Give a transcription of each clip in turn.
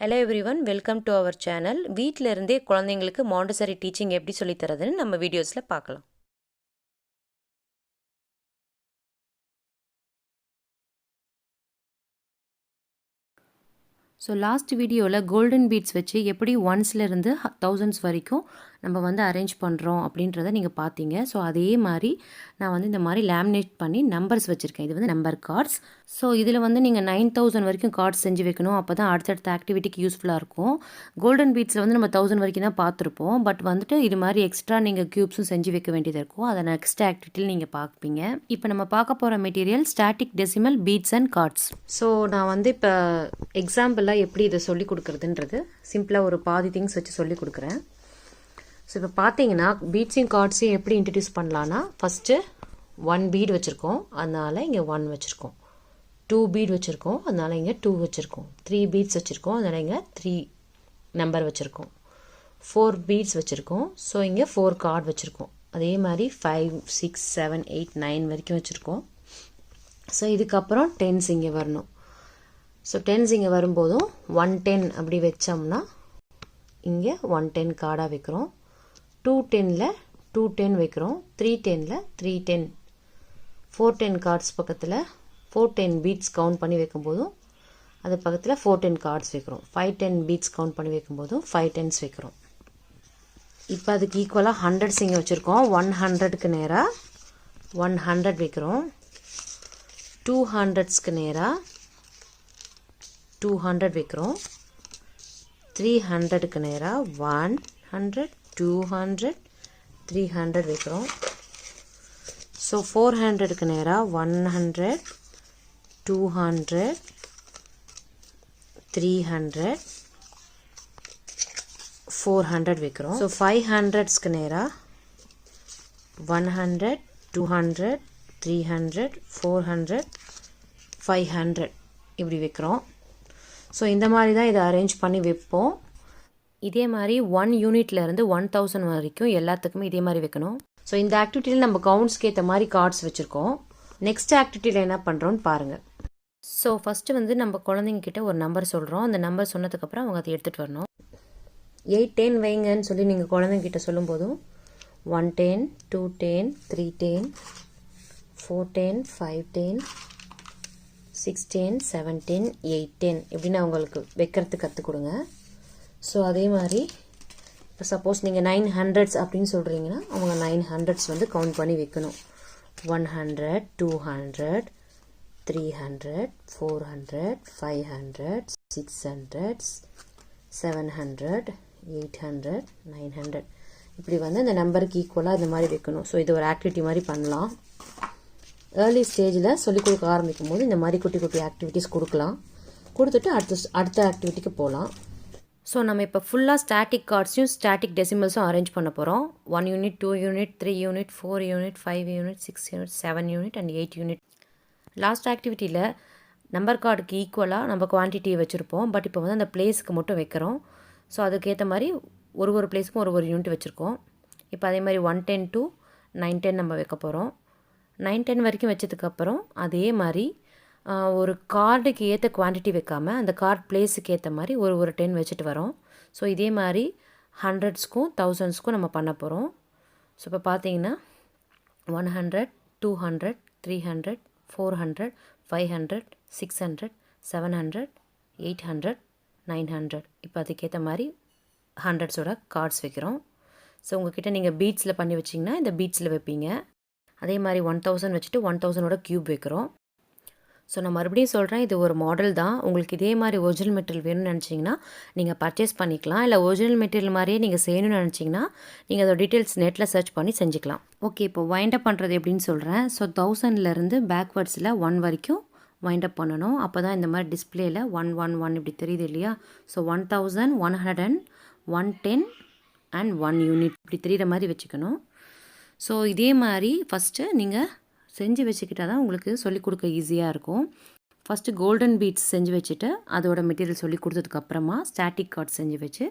Hello everyone, welcome to our channel. வீட்டில் இருந்தே குழந்தைங்களுக்கு மாண்டசரி டீச்சிங் எப்படி சொல்லித் தரதுன்னு நம்ம வீடியோஸில் பார்க்கலாம். ஸோ லாஸ்ட் வீடியோவில் கோல்டன் பீட்ஸ் வச்சு எப்படி ஒன்ஸ்லேருந்து தௌசண்ட்ஸ் வரைக்கும் நம்ம அரேஞ்ச் பண்ணுறோம் அப்படின்றத நீங்கள் பார்த்தீங்க. ஸோ அதே மாதிரி நான் இந்த மாதிரி லேமினேட் பண்ணி நம்பர்ஸ் வச்சுருக்கேன். இது நம்பர் கார்ட்ஸ். ஸோ இதில் நீங்கள் 9000 வரைக்கும் கார்ட்ஸ் செஞ்சு வைக்கணும். அப்போ தான் அடுத்தடுத்த ஆக்டிவிட்டிக்கு யூஸ்ஃபுல்லாக இருக்கும். கோல்டன் பீட்ஸில் நம்ம 1000 வரைக்கும் தான் பார்த்துருப்போம். பட் இது மாதிரி எக்ஸ்ட்ரா நீங்கள் க்யூப்ஸும் செஞ்சு வைக்க வேண்டியது இருக்கும். அதை நெக்ஸ்ட் ஆக்டிவிட்டியில் நீங்கள் பார்ப்பீங்க. இப்போ நம்ம பார்க்க போகிற material static decimal beads and cards. So நான் இப்போ எக்ஸாம்பிளாக எப்படி இதை சொல்லிக் கொடுக்குறதுன்றது சிம்பிளாக ஒரு பாதி திங்ஸ் வச்சு சொல்லிக் கொடுக்குறேன். ஸோ இப்போ பார்த்தீங்கன்னா பீட்ஸையும் கார்ட்ஸையும் எப்படி இன்ட்ரடியூஸ் பண்ணலான்னா, ஃபஸ்ட்டு 1 பீட் வச்சுருக்கோம், அதனால் இங்கே 1 வச்சுருக்கோம். 2 பீட் வச்சுருக்கோம், அதனால் இங்கே 2 வச்சுருக்கோம். 3 பீட்ஸ் வச்சுருக்கோம், அதனால் இங்கே 3 நம்பர் வச்சுருக்கோம். 4 பீட்ஸ் வச்சுருக்கோம், ஸோ இங்கே 4 கார்டு வச்சுருக்கோம். அதே மாதிரி 5, 6, 7, 8, 9 வரைக்கும் வச்சுருக்கோம். ஸோ இதுக்கப்புறம் டென்ஸ் இங்கே வரணும். ஸோ டென்ஸ் இங்கே வரும்போதும் 110 அப்படி வச்சோம்னா இங்கே 110 கார்டாக வைக்கிறோம். 210ல் 210 வைக்கிறோம். 310ல் 310. 410 கார்ட்ஸ் பக்கத்தில் 410 பீட்ஸ் கவுண்ட் பண்ணி வைக்கும்போதும் அது பக்கத்தில் 410 கார்ட்ஸ் வைக்கிறோம். 510 பீட்ஸ் கவுண்ட் பண்ணி வைக்கும்போதும் 510s வைக்கிறோம். இப்போ அதுக்கு ஈக்குவலாக ஹண்ட்ரட்ஸ் இங்கே வச்சுருக்கோம். 100க்கு நேராக 100 வைக்கிறோம். 200ஸ்க்கு நேராக 200 வைக்கிறோம். 300க்கு நேராக 100, 200, 300 வைக்கிறோம். ஸோ 400க்கு நேராக 100, 200, 300, 400 வைக்கிறோம். ஸோ 500ஸ்க்கு நேராக 100, 200, 300, 400, 500 இப்படி வைக்கிறோம். ஸோ இந்த மாதிரி தான் இதை அரேஞ்ச் பண்ணி வைப்போம். இதே மாதிரி 1 யூனிட்லேருந்து 1000 வரைக்கும் எல்லாத்துக்குமே இதே மாதிரி வைக்கணும். ஸோ இந்த ஆக்டிவிட்டியில் நம்ம கவுண்ட்ஸ்க்கு ஏற்ற மாதிரி கார்ட்ஸ் வச்சுருக்கோம். நெக்ஸ்ட் ஆக்டிவிட்டியில் என்ன பண்ணுறோன்னு பாருங்கள். ஸோ ஃபஸ்ட்டு நம்ம குழந்தைங்கக்கிட்ட ஒரு நம்பர் சொல்கிறோம். அந்த நம்பர் சொன்னதுக்கப்புறம் அவங்க அதை எடுத்துகிட்டு வரணும். 810 வைங்கன்னு சொல்லி நீங்கள் குழந்தைங்கிட்ட சொல்லும்போதும் 110, 210, 310, 410, 510, 610, 710, 810 எப்படின்னு அவங்களுக்கு வைக்கிறதுக்கு கற்றுக் கொடுங்க. ஸோ அதே மாதிரி இப்போ சப்போஸ் நீங்கள் 900s அப்படின்னு சொல்கிறீங்கன்னா அவங்க 900s கவுண்ட் பண்ணி வைக்கணும். 100, 200, 300, 400, 500, 600, 700, 800, 900 இப்படி இந்த நம்பருக்கு ஈக்குவலாக இந்த மாதிரி வைக்கணும். ஸோ இது ஒரு ஆக்டிவிட்டி மாதிரி பண்ணலாம். ஏர்லி ஸ்டேஜில் சொல்லிக் கொடுக்க ஆரம்பிக்கும் போது இந்த மாதிரி குட்டி குட்டி ஆக்டிவிட்டிஸ் கொடுக்கலாம். கொடுத்துட்டு அடுத்த ஆக்டிவிட்டிக்கு போகலாம். ஸோ நம்ம இப்போ ஃபுல்லாக ஸ்டாட்டிக் கார்ட்ஸையும் ஸ்டாட்டிக் டெசிமல்ஸும் அரேஞ்ச் பண்ண போகிறோம். 1 unit, 2 unit, 3 unit, 4 unit, 5 unit, 6 unit, 7 unit and 8 unit. Last ஆக்டிவிட்டியில் நம்பர் கார்டுக்கு ஈக்குவலாக நம்ம குவான்டிட்டியை வச்சுருப்போம். பட் இப்போ அந்த பிளேஸுக்கு மட்டும் வைக்கிறோம். ஸோ அதுக்கேற்ற மாதிரி ஒரு பிளேஸுக்கும் ஒரு யூனிட் வச்சுருக்கோம். இப்போ அதே மாதிரி 110 to 910 நம்ம வைக்க போகிறோம். 910 வரைக்கும் வச்சதுக்கப்புறம் அதே மாதிரி ஒரு கார்டுக்கு ஏற்ற குவான்டிட்டி வைக்காமல் அந்த கார்டு பிளேஸுக்கு ஏற்ற மாதிரி ஒரு 10 வச்சுட்டு வரோம். ஸோ இதே மாதிரி 100ஸ்க்கும் 1000ஸ்க்கும் நம்ம பண்ண போகிறோம். ஸோ இப்போ பார்த்தீங்கன்னா 100, 200, 300, 400, 500, 600, 700, 800, 900 இப்போ அதுக்கேற்ற மாதிரி 100ஸோட கார்ட்ஸ் வைக்கிறோம். ஸோ உங்கள்கிட்ட நீங்கள் பீட்ஸில் பண்ணி வச்சிங்கன்னா இந்த பீட்ஸில் வைப்பீங்க. அதே மாதிரி 1000 வச்சுட்டு 1000ஓட க்யூப் வைக்கிறோம். ஸோ நான் மறுபடியும் சொல்கிறேன், இது ஒரு மாடல் தான். உங்களுக்கு இதே மாதிரி ஒரிஜினல் மெட்டீரியல் வேணும்னு நினச்சிங்கன்னா நீங்கள் பர்ச்சேஸ் பண்ணிக்கலாம். இல்லை ஒரிஜினல் மெட்டீரியல் மாதிரியே நீங்கள் செய்யணும்னு நினச்சிங்கன்னா நீங்கள் அதோட டீட்டெயில்ஸ் நெட்டில் சர்ச் பண்ணி செஞ்சுக்கலாம். ஓகே, இப்போ வைண்ட் அப் பண்ணுறது எப்படின்னு சொல்கிறேன். ஸோ 1000லேருந்து பேக்வேர்ட்ஸில் 1 வரைக்கும் வைண்ட் அப் பண்ணணும். அப்போ தான் இந்த மாதிரி டிஸ்பிளேயில் 111 இப்படி தெரியுது இல்லையா. ஸோ 1100, 110 அண்ட் 1 யூனிட் இப்படி தெரிகிற மாதிரி வச்சுக்கணும். ஸோ இதே மாதிரி ஃபஸ்ட்டு நீங்கள் செஞ்சு வச்சுக்கிட்டால் தான் உங்களுக்கு சொல்லிக் கொடுக்க ஈஸியாக இருக்கும். ஃபஸ்ட்டு கோல்டன் பீட்ஸ் செஞ்சு வச்சுட்டு அதோட மெட்டீரியல் சொல்லி கொடுத்ததுக்கப்புறமா ஸ்டாட்டிக் கார்ட்ஸ் செஞ்சு வச்சு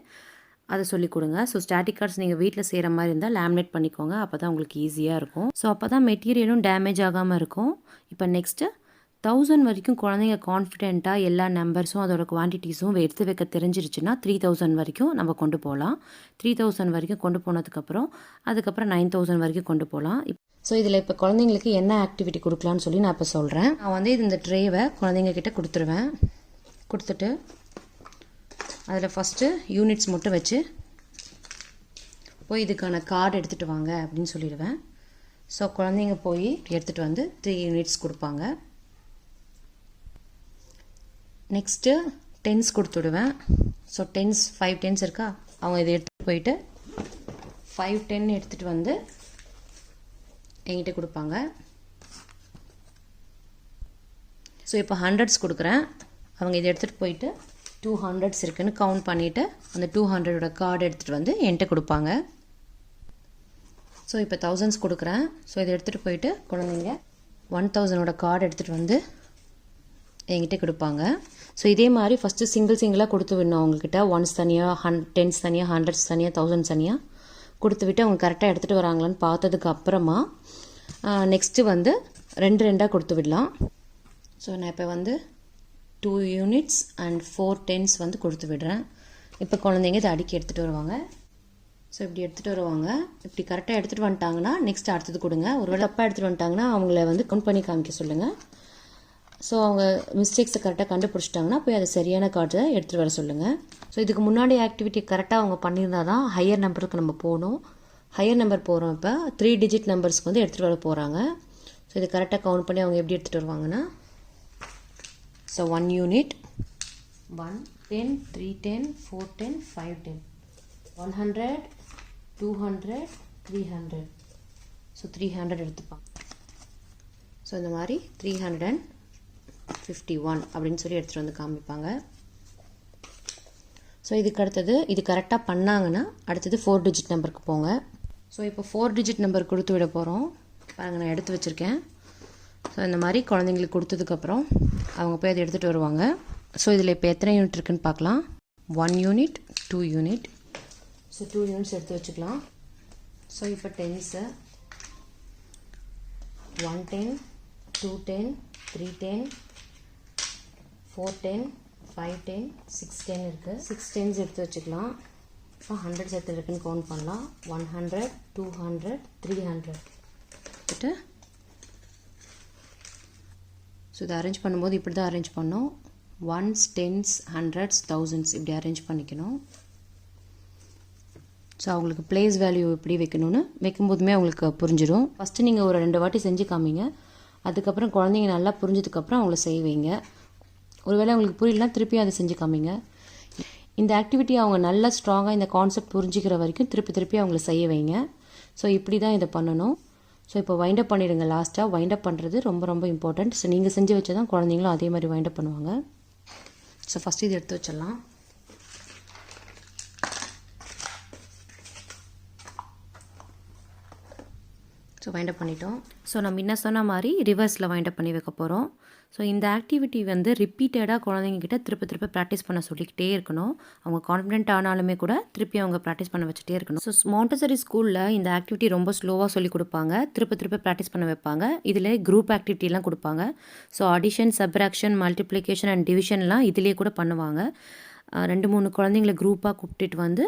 அதை சொல்லிக் கொடுங்க. ஸோ ஸ்டாட்டிக் கார்ட்ஸ் நீங்கள் வீட்டில் செய்கிற மாதிரி இருந்தால் லேமினேட் பண்ணிக்கோங்க. அப்போ தான் உங்களுக்கு ஈஸியாக இருக்கும். ஸோ அப்போ தான் மெட்டீரியலும் டேமேஜ் ஆகாமல் இருக்கும். இப்போ நெக்ஸ்ட்டு 1000 வரைக்கும் குழந்தைங்க கான்ஃபிடென்ட்டாக எல்லா நம்பர்ஸும் அதோட குவான்டிட்டிஸும் எடுத்து வைக்க தெரிஞ்சிருச்சுன்னா 3000 வரைக்கும் நம்ம கொண்டு போகலாம். 3000 வரைக்கும் கொண்டு போனதுக்கப்புறம் அதுக்கப்புறம் 9000 வரைக்கும் கொண்டு போகலாம். ஸோ இதில் இப்போ குழந்தைங்களுக்கு என்ன ஆக்டிவிட்டி கொடுக்கலான்னு சொல்லி நான் இப்போ சொல்கிறேன். நான் வந்து இந்த ட்ரேவை குழந்தைங்க கிட்ட கொடுத்துருவேன். கொடுத்துட்டு அதில் ஃபஸ்ட்டு யூனிட்ஸ் மட்டும் வச்சு போய் இதுக்கான கார்டு எடுத்துகிட்டு வாங்க அப்படின்னு சொல்லிடுவேன். ஸோ குழந்தைங்க போய் எடுத்துகிட்டு வந்து 3 யூனிட்ஸ் கொடுப்பாங்க. நெக்ஸ்ட்டு டென்ஸ் கொடுத்துடுவேன். ஸோ 5 டென்ஸ் இருக்கா, அவங்க இதை எடுத்துகிட்டு போயிட்டு 5 10 எடுத்துகிட்டு வந்து என்கிட்ட கொடுப்பாங்க. ஸோ இப்போ 100s கொடுக்குறேன். அவங்க இதை எடுத்துகிட்டு போயிட்டு 200s இருக்குன்னு கவுண்ட் பண்ணிவிட்டு அந்த 200ஓட கார்டு எடுத்துகிட்டு வந்து என்கிட்ட கொடுப்பாங்க. ஸோ இப்போ 1000s கொடுக்குறேன். ஸோ இதை எடுத்துகிட்டு போயிட்டு குழந்தைங்க 1000ஓட கார்டு எடுத்துகிட்டு வந்து என்கிட்ட கொடுப்பாங்க. ஸோ இதே மாதிரி ஃபஸ்ட்டு சிங்கிளாக கொடுத்து விடணும். அவங்கக்கிட்ட 1s தனியாக, 10s தனியாக, 100s தனியாக, 1000s தனியாக கொடுத்து விட்டு அவங்க கரெக்டாக எடுத்துகிட்டு வராங்களான்னு பார்த்ததுக்கு அப்புறமா நெக்ஸ்ட்டு வந்து 2 கொடுத்து விடலாம். ஸோ நான் இப்போ வந்து 2 யூனிட்ஸ் அண்ட் 4 10s வந்து கொடுத்து விடுறேன். இப்போ குழந்தைங்க இதை அடுக்கி எடுத்துகிட்டு வருவாங்க. ஸோ இப்படி எடுத்துகிட்டு வருவாங்க. இப்படி கரெக்டாக எடுத்துகிட்டு வந்துட்டாங்கன்னா நெக்ஸ்ட் அடுத்தது கொடுங்க. ஒருவேளை தப்பாக எடுத்துகிட்டு வந்துட்டாங்கன்னா அவங்கள வந்து கவுண்ட் பண்ணி காமிக்க சொல்லுங்கள். ஸோ அவங்க மிஸ்டேக்ஸை கரெக்டாக கண்டுபிடிச்சிட்டாங்கன்னா போய் அதை சரியான கார்டை எடுத்துகிட்டு வர சொல்லுங்கள். ஸோ இதுக்கு முன்னாடி ஆக்டிவிட்டி கரெக்டாக அவங்க பண்ணியிருந்தால் தான் ஹையர் நம்பருக்கு நம்ம போகணும். ஹையர் நம்பர் போகிறோம். இப்போ 3 டிஜிட் நம்பர்ஸ்க்கு வந்து எடுத்துகிட்டு வர போகிறாங்க. ஸோ இது கரெக்டாக கவுண்ட் பண்ணி அவங்க எப்படி எடுத்துகிட்டு வருவாங்கன்னா, ஸோ 1 யூனிட் 1 10 3 10 4 10 5 10 100 200 300. ஸோ 300 எடுத்துப்பாங்க. ஸோ இந்த மாதிரி 351 அப்படின்னு சொல்லி எடுத்துகிட்டு வந்து காமிப்பாங்க. ஸோ இதுக்கு அடுத்தது இது கரெக்டாக பண்ணாங்கன்னா அடுத்தது 4 டிஜிட் நம்பருக்கு போங்க. ஸோ இப்போ 4 டிஜிட் நம்பர் கொடுத்து விட போகிறோம். பாருங்கள், நான் எடுத்து வச்சுருக்கேன். ஸோ இந்த மாதிரி குழந்தைங்களுக்கு கொடுத்ததுக்கப்புறம் அவங்க போய் அதை எடுத்துகிட்டு வருவாங்க. ஸோ இதில் இப்போ எத்தனை யூனிட் இருக்குதுன்னு பார்க்கலாம். 1 யூனிட் 2 யூனிட். ஸோ 2 யூனிட்ஸ் எடுத்து வச்சுக்கலாம். ஸோ இப்போ 10s 110 210 310 410 510 610 இருக்குது. 6 10s எடுத்து வச்சுக்கலாம். இப்போ 100s எடுத்து இருக்குன்னு கவுண்ட் பண்ணலாம். 100 200 300 எடுத்துட்டு ஸோ இதை அரேஞ்ச் பண்ணும்போது இப்படி தான் அரேஞ்ச் பண்ணோம். 1s 10s 100s 1000s இப்படி அரேஞ்ச் பண்ணிக்கணும். ஸோ அவங்களுக்கு பிளேஸ் வேல்யூ எப்படி வைக்கணும்னு வைக்கும்போதுமே அவங்களுக்கு புரிஞ்சிடும். ஃபஸ்ட்டு நீங்கள் ஒரு 2 வாட்டி செஞ்சு காமிங்க. அதுக்கப்புறம் குழந்தைங்க நல்லா புரிஞ்சதுக்கப்புறம் அவங்கள செய்வீங்க. ஒருவேளை அவங்களுக்கு புரியலனா திருப்பி அதை செஞ்சு காமிங்க. இந்த ஆக்டிவிட்டி அவங்க நல்லா ஸ்ட்ராங்காக இந்த கான்செப்ட் புரிஞ்சிக்கிற வரைக்கும் திருப்பி அவங்கள செய்ய வைங்க. ஸோ இப்படி தான் இதை பண்ணணும். ஸோ இப்போ வைண்ட் அப் பண்ணிடுங்க. லாஸ்ட்டாக வைண்ட் அப் பண்ணுறது ரொம்ப ரொம்ப இம்பார்ட்டண்ட். ஸோ நீங்கள் செஞ்சு வச்சு தான் குழந்தைங்களும் அதே மாதிரி வைண்ட் அப் பண்ணுவாங்க. ஸோ ஃபஸ்ட்டு இது எடுத்து வச்சிடலாம். ஸோ வைண்ட் அப் பண்ணிட்டோம். ஸோ நம்ம முன்ன சொன்ன மாதிரி ரிவர்ஸில் வைண்ட் அப் பண்ணி வைக்க போகிறோம். ஸோ இந்த ஆக்டிவிட்டி வந்து ரிப்பீட்டடாக குழந்தைங்கக்கிட்ட திருப்ப ப்ராக்டிஸ் பண்ண சொல்லிக்கிட்டே இருக்கணும். அவங்க கான்ஃபிடென்ட் ஆனாலுமே கூட திருப்பி அவங்க ப்ராக்டிஸ் பண்ண வச்சுட்டே இருக்கணும். ஸோ மாண்டசரி ஸ்கூலில் இந்த ஆக்டிவிட்டி ரொம்ப ஸ்லோவாக சொல்லி கொடுப்பாங்க. திருப்ப ப்ராக்டிஸ் பண்ண வைப்பாங்க. இதில் குரூப் ஆக்டிவிட்டிலாம் கொடுப்பாங்க. So addition, subtraction, multiplication and டிவிஷன்லாம் இதிலே கூட பண்ணுவாங்க. 2-3 குழந்தைங்களை குரூப்பாக கூப்பிட்டுட்டு வந்து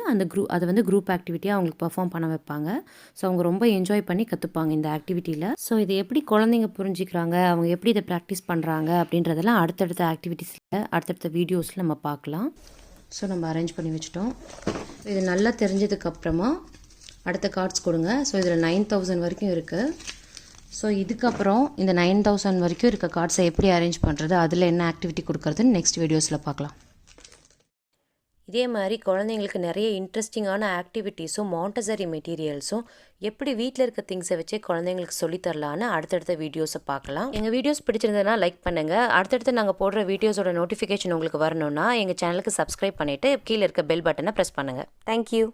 அதை வந்து குரூப் ஆக்டிவிட்டியாக அவங்களுக்கு பெர்ஃபார்ம் பண்ண வைப்பாங்க. ஸோ அவங்க ரொம்ப என்ஜாய் பண்ணி கற்றுப்பாங்க இந்த ஆக்டிவிட்டியில். ஸோ இதை எப்படி குழந்தைங்க புரிஞ்சிக்கிறாங்க, அவங்க எப்படி இதை ப்ராக்டிஸ் பண்ணுறாங்க அப்படின்றதெல்லாம் அடுத்தடுத்த ஆக்டிவிட்டீஸில் அடுத்தடுத்த வீடியோஸில் நம்ம பார்க்கலாம். ஸோ நம்ம அரேஞ்ச் பண்ணி வச்சுட்டோம். இது நல்லா தெரிஞ்சதுக்கப்புறமா அடுத்த கார்ட்ஸ் கொடுங்க. ஸோ இதில் 9000 வரைக்கும் இருக்குது. ஸோ இதுக்கப்புறம் இந்த 9000 வரைக்கும் இருக்க கார்ட்ஸை எப்படி அரேஞ்ச் பண்ணுறது, அதில் என்ன ஆக்டிவிட்டி கொடுக்குறதுன்னு நெக்ஸ்ட் வீடியோஸில் பார்க்கலாம். இதே மாதிரி குழந்தைங்களுக்கு நிறைய இன்ட்ரெஸ்டிங்கான ஆக்டிவிட்டீஸும் மாண்டசரி மெட்டீரியல்ஸும் எப்படி வீட்டில் இருக்க திங்ஸை வச்சு குழந்தைங்களுக்கு சொல்லித்தரலான்னு அடுத்தடுத்த வீடியோஸை பார்க்கலாம். எங்கள் வீடியோஸ் பிடிச்சிருந்ததுன்னா லைக் பண்ணுங்கள். அடுத்தடுத்து நாங்கள் போடுற வீடியோஸோட நோட்டிஃபிகேஷன் உங்களுக்கு வரணும்னா எங்கள் சேனலுக்கு சப்ஸ்கிரைப் பண்ணிவிட்டு கீழே இருக்க பெல் பட்டனை ப்ரெஸ் பண்ணுங்கள். தேங்க்யூ.